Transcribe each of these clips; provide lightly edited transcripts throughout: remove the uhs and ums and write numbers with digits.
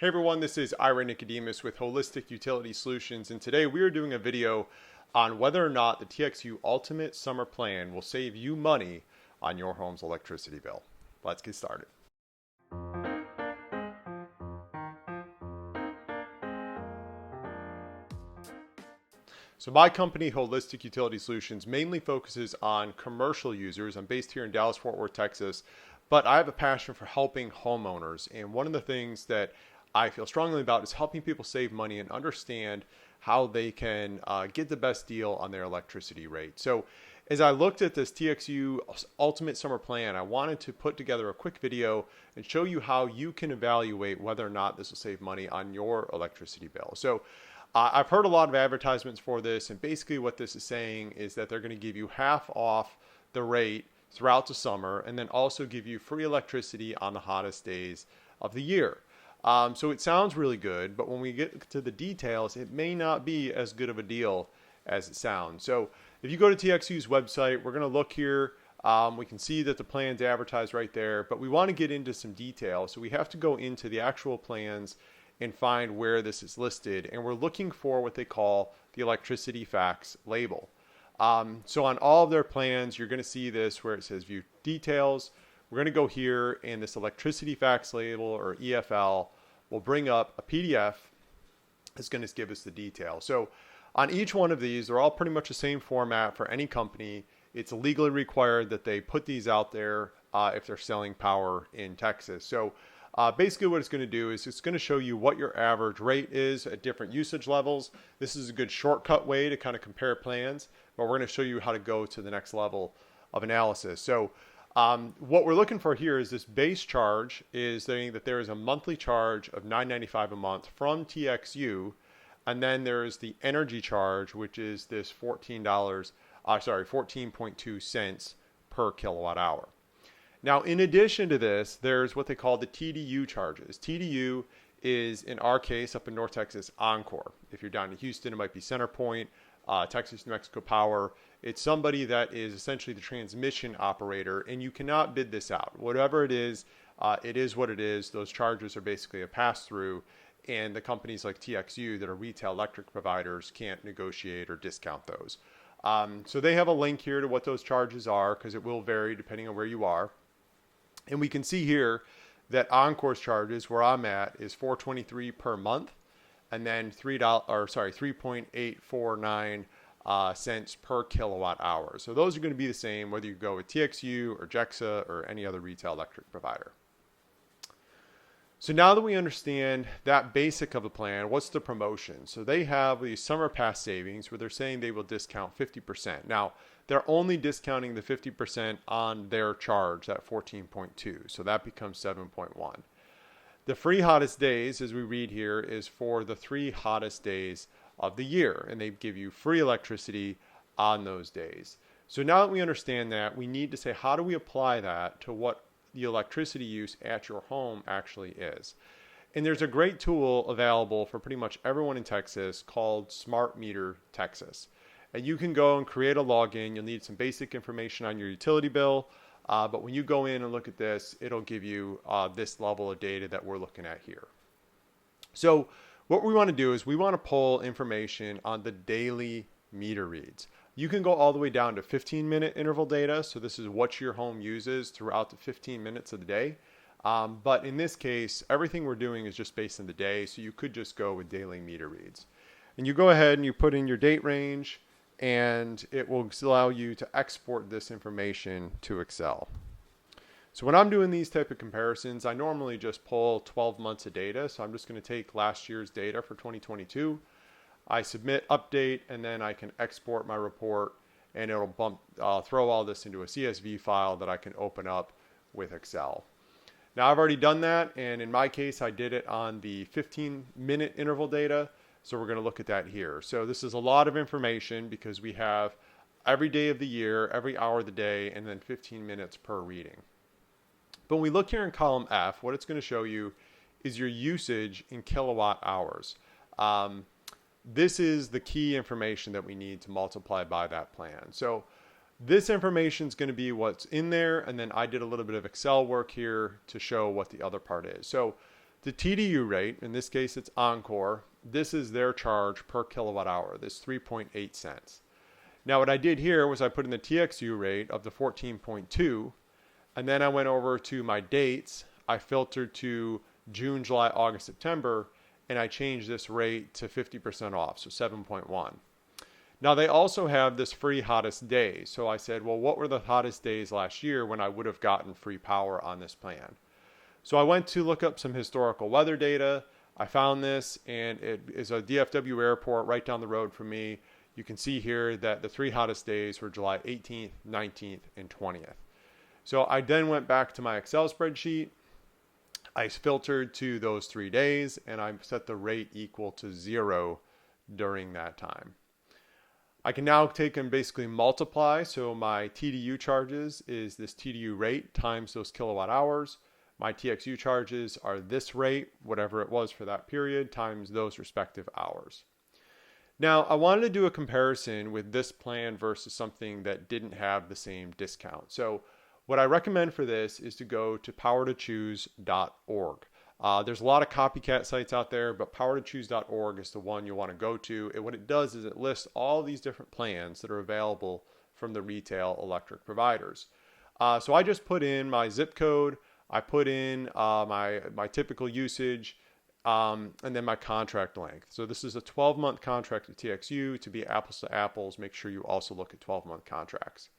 Hey everyone, this is Ira Nicodemus with Holistic Utility Solutions, and today we are doing a video on whether or not the TXU Ultimate Summer Plan will save you money on your home's electricity bill. Let's get started. So my company, Holistic Utility Solutions, mainly focuses on commercial users. I'm based here in Dallas, Fort Worth, Texas, but I have a passion for helping homeowners. And one of the things that I feel strongly about is helping people save money and understand how they can get the best deal on their electricity rate. So as I looked at this TXU Ultimate Summer Plan, I wanted to put together a quick video and show you how you can evaluate whether or not this will save money on your electricity bill. So I've heard a lot of advertisements for this, and basically what this is saying is that they're going to give you half off the rate throughout the summer and then also give you free electricity on the hottest days of the year. So it sounds really good, but when we get to the details, it may not be as good of a deal as it sounds. So if you go to TXU's website, we're going to look here. We can see that the plan's advertised right there, but we want to get into some detail. So we have to go into the actual plans and find where this is listed. And we're looking for what they call the electricity facts label. So on all of their plans, you're going to see this where it says view details. We're going to go here, and this electricity facts label, or EFL, will bring up a PDF that's going to give us the detail. So on each one of these, they're all pretty much the same format for any company. It's legally required that they put these out there if they're selling power in Texas. So basically what it's going to do is it's going to show you what your average rate is at different usage levels. This is a good shortcut way to kind of compare plans, but we're going to show you how to go to the next level of analysis. So what we're looking for here is this base charge is saying that there is a monthly charge of $9.95 a month from TXU, and then there is the energy charge, which is this $14.2 cents per kilowatt hour. Now, in addition to this, there's what they call the TDU charges. TDU is, in our case, up in North Texas, Encore. If you're down in Houston, it might be CenterPoint, Texas New Mexico Power. It's somebody that is essentially the transmission operator, and you cannot bid this out. Whatever it is what it is. Those charges are basically a pass-through, and the companies like TXU that are retail electric providers can't negotiate or discount those. So they have a link here to what those charges are, because it will vary depending on where you are. And we can see here that Encore's charges, where I'm at, is $4.23 per month, and then $3.849 cents per kilowatt hour. So those are going to be the same whether you go with TXU or JEXA or any other retail electric provider. So now that we understand that basic of a plan, what's the promotion? So they have these summer pass savings where they're saying they will discount 50%. Now, they're only discounting the 50% on their charge, that 14.2. So that becomes 7.1. The free hottest days, as we read here, is for the 3 hottest days of the year, and they give you free electricity on those days. So now that we understand that, we need to say, how do we apply that to what the electricity use at your home actually is? And there's a great tool available for pretty much everyone in Texas called Smart Meter Texas. And you can go and create a login. You'll need some basic information on your utility bill. But when you go in and look at this, it'll give you this level of data that we're looking at here. So what we want to do is we want to pull information on the daily meter reads. You can go all the way down to 15-minute interval data. So this is what your home uses throughout the 15 minutes of the day. But in this case, everything we're doing is just based on the day. So you could just go with daily meter reads. And you go ahead and you put in your date range, and it will allow you to export this information to Excel. So when I'm doing these type of comparisons, I normally just pull 12 months of data. So I'm just going to take last year's data for 2022. I submit, update, and then I can export my report, and it'll throw all this into a CSV file that I can open up with Excel. Now I've already done that, and in my case, I did it on the 15-minute interval data. So we're going to look at that here. So this is a lot of information because we have every day of the year, every hour of the day, and then 15 minutes per reading. But when we look here in column F, what it's going to show you is your usage in kilowatt hours. This is the key information that we need to multiply by that plan. So this information is going to be what's in there, and then I did a little bit of Excel work here to show what the other part is. So The TDU rate, in this case it's Encore, this is their charge per kilowatt hour, this 3.8 cents. Now what I did here was I put in the TXU rate of the 14.2, and then I went over to my dates. I filtered to June, July, August, September, and I changed this rate to 50% off, so 7.1. Now they also have this free hottest days. So I said, well, what were the hottest days last year when I would have gotten free power on this plan? So I went to look up some historical weather data. I found this, and it is a DFW airport right down the road from me. You can see here that the 3 hottest days were July 18th, 19th, and 20th. So I then went back to my Excel spreadsheet. I filtered to those 3 days, and I set the rate equal to 0 during that time. I can now take and basically multiply. So my TDU charges is this TDU rate times those kilowatt hours. My TXU charges are this rate, whatever it was for that period, times those respective hours. Now, I wanted to do a comparison with this plan versus something that didn't have the same discount. So what I recommend for this is to go to PowerToChoose.org. There's a lot of copycat sites out there, but PowerToChoose.org is the one you want to go to. And what it does is it lists all these different plans that are available from the retail electric providers. So I just put in my zip code. I put in my typical usage, and then my contract length. So this is a 12-month contract with TXU. To be apples to apples, make sure you also look at 12-month contracts.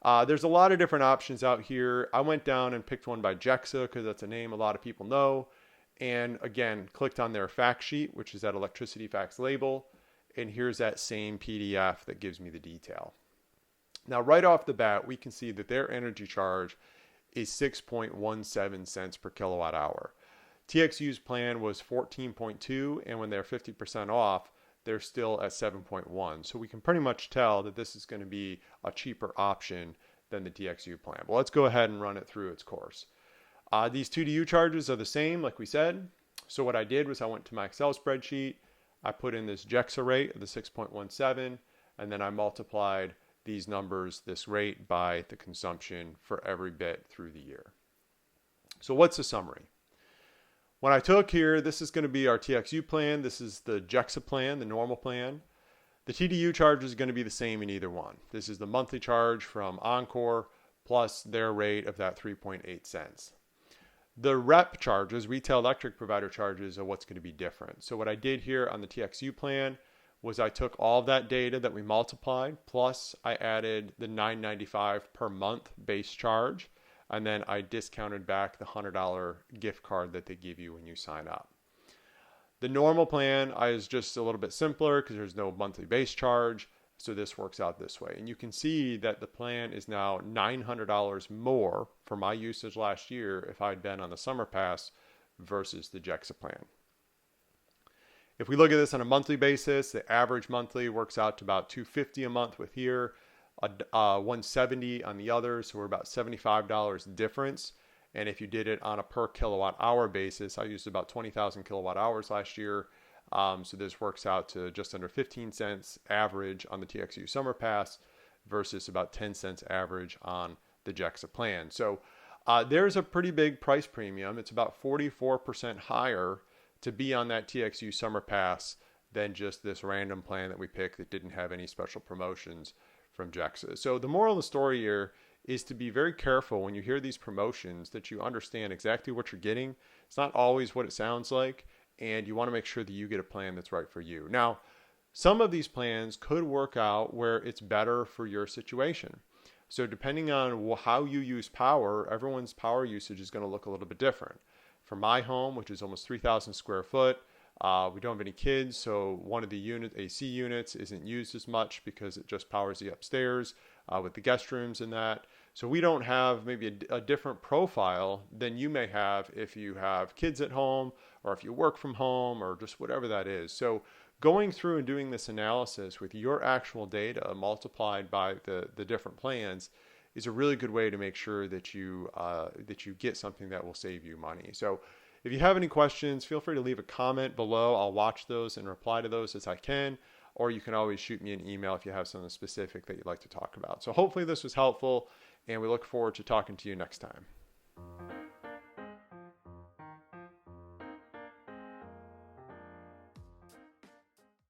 There's a lot of different options out here. I went down and picked one by JEXA because that's a name a lot of people know. And again, clicked on their fact sheet, which is that electricity facts label. And here's that same PDF that gives me the detail. Now, right off the bat, we can see that their energy charge is 6.17 cents per kilowatt hour. TXU's plan was 14.2, and when they're 50% off, they're still at 7.1. So we can pretty much tell that this is going to be a cheaper option than the TXU plan. Well, let's go ahead and run it through its course. These TDU charges are the same, like we said. So what I did was I went to my Excel spreadsheet. I put in this JEXA rate of the 6.17, and then I multiplied these numbers, this rate, by the consumption for every bit through the year. So what's the summary? When I took here, this is going to be our TXU plan. This is the JEXA plan, the normal plan. The TDU charge is going to be the same in either one. This is the monthly charge from Encore plus their rate of that 3.8 cents. The rep charges, retail electric provider charges, are what's going to be different. So what I did here on the TXU plan was I took all of that data that we multiplied, plus I added the $9.95 per month base charge, and then I discounted back the $100 gift card that they give you when you sign up. The normal plan is just a little bit simpler because there's no monthly base charge, so this works out this way. And you can see that the plan is now $900 more for my usage last year if I'd been on the summer pass versus the JEXA plan. If we look at this on a monthly basis, the average monthly works out to about $250 a month with here, $170 on the other, so we're about $75 difference. And if you did it on a per kilowatt hour basis, I used about 20,000 kilowatt hours last year. So this works out to just under 15 cents average on the TXU Summer Pass versus about 10 cents average on the JEXA plan. So there's a pretty big price premium. It's about 44% higher to be on that TXU Summer Pass than just this random plan that we picked that didn't have any special promotions from JEXA. So the moral of the story here is to be very careful when you hear these promotions that you understand exactly what you're getting. It's not always what it sounds like, and you want to make sure that you get a plan that's right for you. Now, some of these plans could work out where it's better for your situation. So depending on how you use power, everyone's power usage is going to look a little bit different. For my home, which is almost 3,000 square foot, we don't have any kids, so one of the AC units isn't used as much because it just powers the upstairs with the guest rooms and that. So we don't have maybe a different profile than you may have if you have kids at home or if you work from home or just whatever that is. So going through and doing this analysis with your actual data multiplied by the different plans is a really good way to make sure that you get something that will save you money. So if you have any questions, feel free to leave a comment below. I'll watch those and reply to those as I can, or you can always shoot me an email if you have something specific that you'd like to talk about. So hopefully this was helpful, and we look forward to talking to you next time.